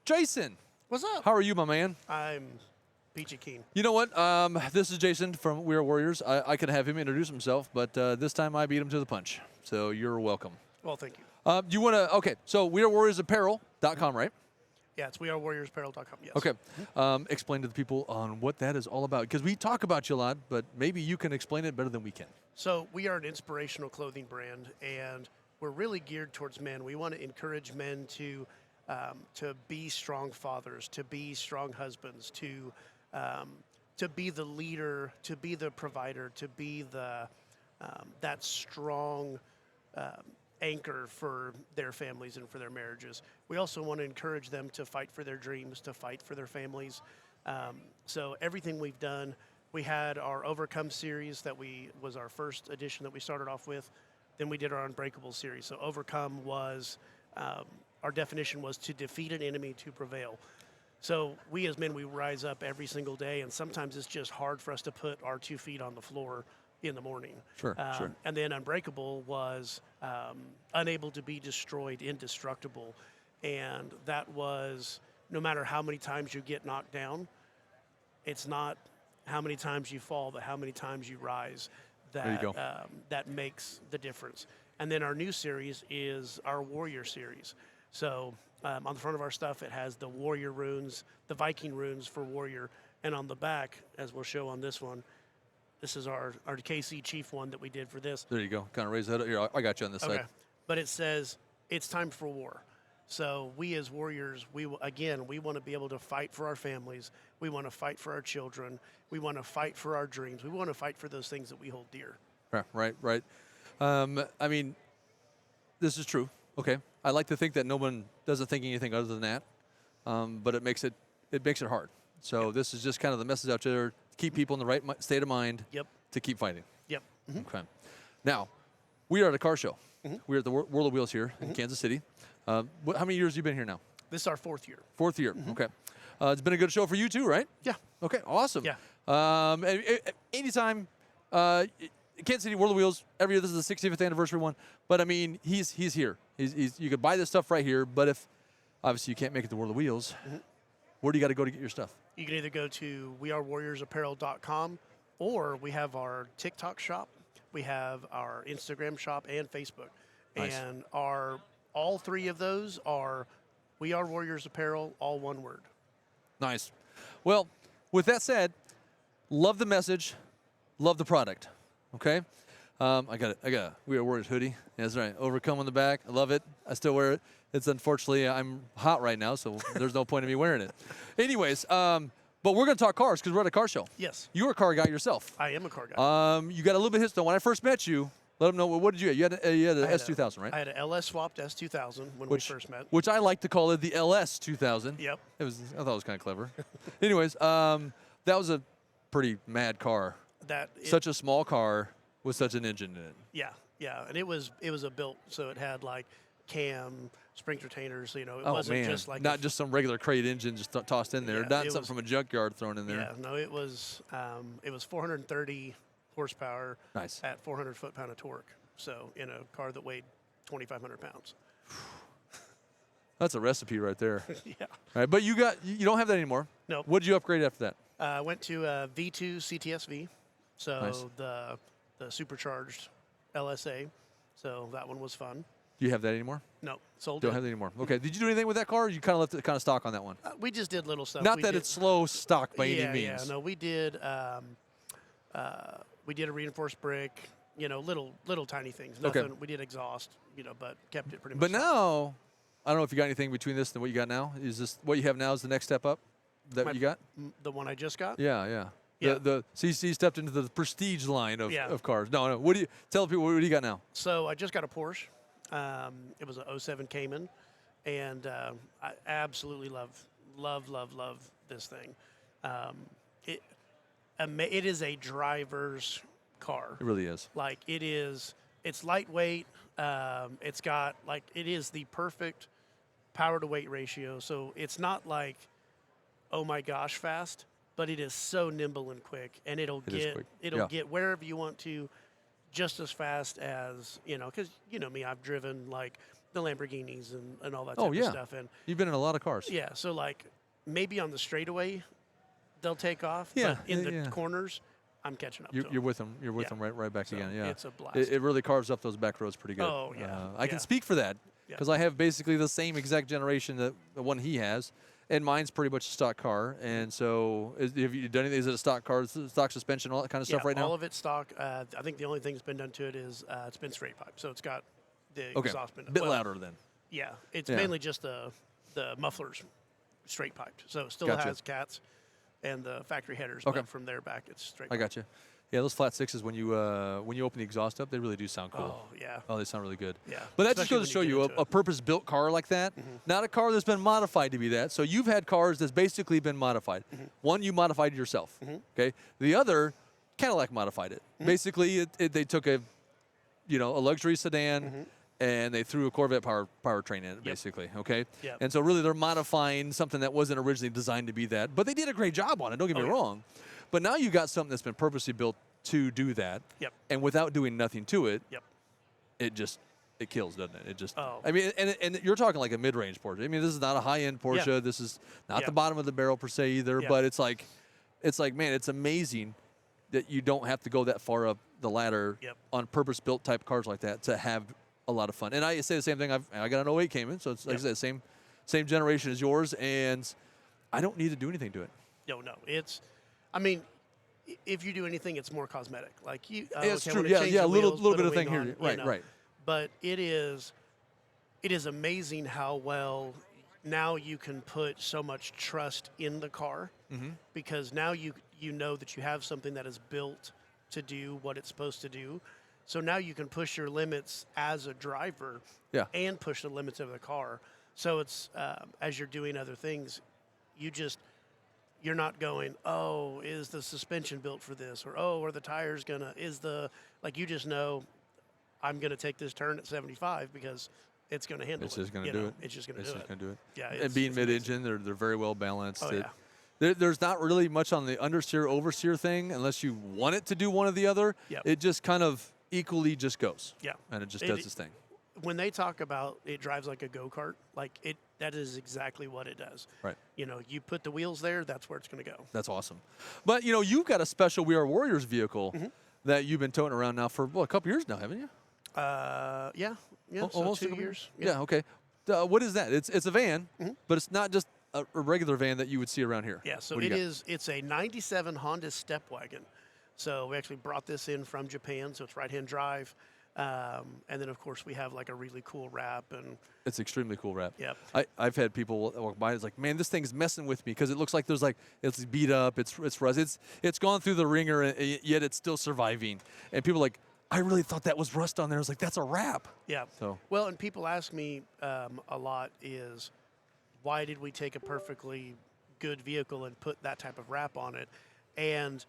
Jason. What's up? How are you, my man? I'm peachy keen. You know what? This is Jason from We Are Warriors. I could have him introduce himself, but this time I beat him to the punch. So you're welcome. Well, thank you. You want to? Okay. So We Are Warriors Apparel.com, right? Yeah, it's wearewarriorsapparel.com. Yes. Okay. Explain to the people on what that is all about, because we talk about you a lot, but maybe you can explain it better than we can. So we are an inspirational clothing brand, and we're really geared towards men. We want to encourage men to be strong fathers, to be strong husbands, to be the leader, to be the provider, to be the that strong anchor for their families and for their marriages. We also want to encourage them to fight for their dreams, to fight for their families. So everything we've done, we had our Overcome series that was our first edition that we started off with. Then we did our Unbreakable series. So Overcome was, our definition was to defeat an enemy to prevail. So we as men, we rise up every single day, and sometimes it's just hard for us to put our 2 feet on the floor in the morning. Sure. And then Unbreakable was unable to be destroyed, indestructible. And that was, no matter how many times you get knocked down, it's not how many times you fall, but how many times you rise that makes the difference. And then our new series is our Warrior series. So on the front of our stuff, it has the Warrior runes, the Viking runes for Warrior. And on the back, as we'll show on this one, this is our CASI Chief one that we did for this. There you go. Kind of raise that up. Here, I got you on this side. But it says, it's time for war. So we as warriors, we want to be able to fight for our families. We want to fight for our children. We want to fight for our dreams. We want to fight for those things that we hold dear. Right. I mean, this is true. Okay. I like to think that no one doesn't think anything other than that, but it makes it hard. So this is just kind of the message out there: keep people in the right state of mind. Yep. To keep fighting. Yep. Mm-hmm. Okay. Now, we are at a car show. Mm-hmm. We're at the World of Wheels here in Kansas City. How many years have you been here now? This is our 4th year. 4th year. Okay. It's been a good show for you too, right? Yeah. Okay. Awesome. Yeah. Anytime, Kansas City World of Wheels every year. This is the 65th anniversary one. But I mean, he's here. You could buy this stuff right here. But if obviously you can't make it to World of Wheels, where do you got to go to get your stuff? You can either go to wearewarriorsapparel.com, or we have our TikTok shop, we have our Instagram shop, and Facebook. Nice. And all 3 of those are We Are Warriors Apparel, all one word. Nice. Well, with that said, love the message, love the product. Okay. I got a We Are Warriors hoodie. Yeah, that's right. Overcome on the back. I love it. I still wear it. It's unfortunately, I'm hot right now, so there's no point in me wearing it. Anyways, but we're going to talk cars because we're at a car show. Yes. You're a car guy yourself. I am a car guy. You got a little bit of history. When I first met you, let them know, what did you have? You had an S2000, right? I had an LS swapped S2000 when we first met. Which I like to call it the LS2000. Yep. I thought it was kind of clever. Anyways, that was a pretty mad car. Such a small car with such an engine in it. Yeah. And it was a built, so it had like cam, spring retainers, it wasn't just like not just some regular crate engine just tossed in there, not something from a junkyard thrown in there. Yeah, no, it was 430 horsepower at 400 foot-pound of torque. So in a car that weighed 2,500 pounds. That's a recipe right there. Yeah. All right, but you don't have that anymore. No. What did you upgrade after that? I went to V2 CTSV, so nice. the supercharged LSA. So that one was fun. Do you have that anymore? No, sold. Don't have that anymore. Okay. Did you do anything with that car, or you kind of left it kind of stock on that one? We just did little stuff. Not that it's slow stock by any means. Yeah, no, we did a reinforced brick, little tiny things. Nothing. Okay. We did exhaust, but kept it pretty much. But now, I don't know if you got anything between this and what you got now. Is this what you have now is the next step up that you got? The one I just got? Yeah. The CC stepped into the prestige line of cars. No. What do you tell people? What do you got now? So I just got a Porsche. It was a 07 Cayman, and I absolutely love this thing. It is a driver's car. It really is. Like it's lightweight. It is the perfect power to weight ratio. So it's not like, oh my gosh, fast, but it is so nimble and quick, and it'll get wherever you want to just as fast as, because me, I've driven like the Lamborghinis and all that Oh, type yeah. of stuff. And You've been in a lot of cars. yeah, so like maybe on the straightaway they'll take off, Yeah, but in yeah, the yeah. corners, I'm catching up to them. You're with them. You're with Yeah. them right back So again. Yeah, it's a blast. It really carves up those back roads pretty good. Oh, yeah, I can yeah. speak for that Yeah. because I have basically the same exact generation that the one he has, and mine's pretty much a stock car. And so, have you done anything? Is it a stock car, stock suspension, all that kind of stuff right now? all of it's stock. I think the only thing that's been done to it is it's been straight pipe, so it's got the Okay, exhaust been a bit louder then. Yeah, it's Yeah. mainly just the mufflers straight piped, so it still Gotcha. has cats and the factory headers. Okay. But from there back, it's straight. I got you. Yeah, those flat sixes when you open the exhaust up, they really do sound cool. Oh yeah. Oh, they sound really good. Yeah, But that just especially goes to show when you you get into a it. purpose-built car like that, not a car that's been modified to be that. So you've had cars that's basically been modified. One, you modified yourself. Okay. The other, Cadillac modified it. Basically, they took a luxury sedan and they threw a Corvette powertrain in it, basically. Okay. Yep. And so really, they're modifying something that wasn't originally designed to be that. But they did a great job on it. Don't get me yeah. wrong. But now you got something that's been purposely built to do that. Yep. And without doing nothing to it, Yep. it kills, doesn't it? It just. Oh. I mean, and you're talking like a mid-range Porsche. I mean, this is not a high-end Porsche. Yeah. This is not Yeah. the bottom of the barrel per se either. Yeah. But it's like, man, it's amazing that you don't have to go that far up the ladder Yep. on purpose-built type cars like that to have a lot of fun. And I say the same thing. I got an 08 Cayman, so it's like I said, same generation as yours, and I don't need to do anything to it. No. I mean, if you do anything, it's more cosmetic. Like you. It's okay, true. I'm gonna Yeah, change yeah. A the little wheels, put bit a of thing wing here. on, Right, know. right. But it is amazing how well now you can put so much trust in the car because now you know that you have something that is built to do what it's supposed to do. So now you can push your limits as a driver Yeah. and push the limits of the car. So it's as you're doing other things, you're not going, oh, is the suspension built for this? Or, oh, are the tires you just know I'm going to take this turn at 75 because it's going to handle it. It's just going to do it. It's just going to It's do just it. going to do it. Yeah. And being mid-engine, they're very well balanced. Oh, yeah. There's not really much on the understeer, oversteer thing unless you want it to do one or the other. Yep. It just kind of equally just goes. Yeah. And it just does its thing. When they talk about it drives like a go-kart, that is exactly what it does. Right. You put the wheels there, that's where it's going to go. That's awesome. But, you've got a special We Are Warriors vehicle that you've been toting around now for, a couple years now, haven't you? Yeah. Yeah. So Almost a 2 couple years. Yeah, okay. What is that? It's a van, but it's not just a regular van that you would see around here. Yeah, so What do you got? it's a 97 Honda Step Wagon. So we actually brought this in from Japan, so it's right-hand drive. And then, of course, we have like a really cool wrap. And It's extremely cool wrap. Yep. I've had people walk by. It's like, man, this thing's messing with me because it looks like there's it's beat up. It's rust. It's gone through the ringer, yet it's still surviving. And people are like, I really thought that was rust on there. I was like, that's a wrap. Yeah. So Well, and people ask me a lot is, why did we take a perfectly good vehicle and put that type of wrap on it? And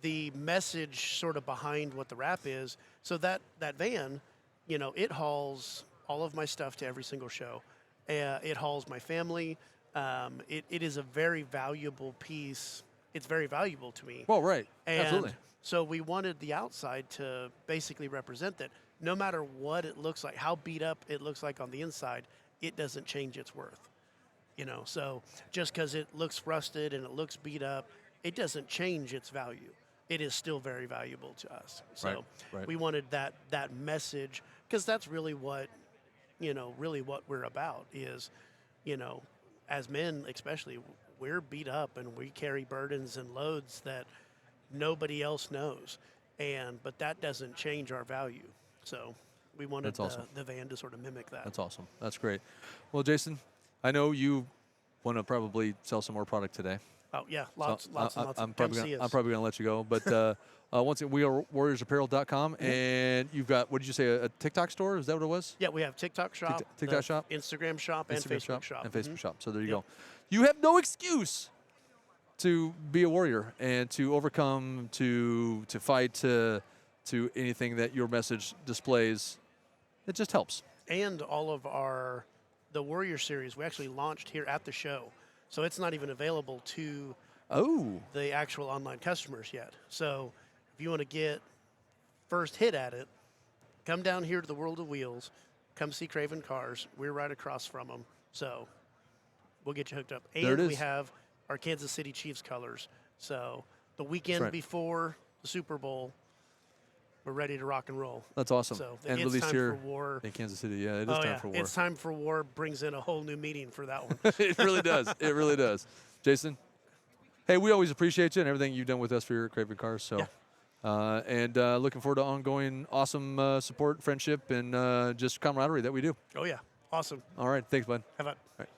the message sort of behind what the wrap is, so that van, it hauls all of my stuff to every single show. It hauls my family. It is a very valuable piece. It's very valuable to me. well, right, And absolutely. so we wanted the outside to basically represent that no matter what it looks like, how beat up it looks like on the inside, it doesn't change its worth. So just because it looks rusted and it looks beat up, it doesn't change its value. It is still very valuable to us. So Right. we wanted that message because that's really what we're about is, as men especially, we're beat up and we carry burdens and loads that nobody else knows. But that doesn't change our value. So we wanted That's awesome. the van to sort of mimic that. That's awesome. That's great. Well, Jason, I know you want to probably sell some more product today. Oh yeah, lots and lots. I'm Come probably see us. gonna let you go, but once again, we are warriorsapparel.com, and you've got, what did you say, a TikTok store? Is that what it was? Yeah, we have TikTok shop, TikTok the shop, Instagram shop, and Facebook shop. and Facebook shop. So there you Yep. go. You have no excuse to be a warrior and to overcome, to fight, to anything that your message displays. It just helps. And all of the Warrior series, we actually launched here at the show, so it's not even available to the actual online customers yet. So if you want to get first hit at it, come down here to the World of Wheels, come see Craving Cars. We're right across from them. So we'll get you hooked up. There it And we is. have our Kansas City Chiefs colors. So the weekend right. before the Super Bowl, we're ready to rock and roll. That's awesome. So And it's released time here for war. in Kansas City. Yeah, it is Oh, time yeah. for war. It's time for war brings in a whole new meaning for that one. It really does. It really does. Jason, hey, we always appreciate you and everything you've done with us for your Craving Cars. So, and looking forward to ongoing awesome support, friendship, and just camaraderie that we do. Oh, yeah. Awesome. All right. Thanks, bud. Have fun. All right.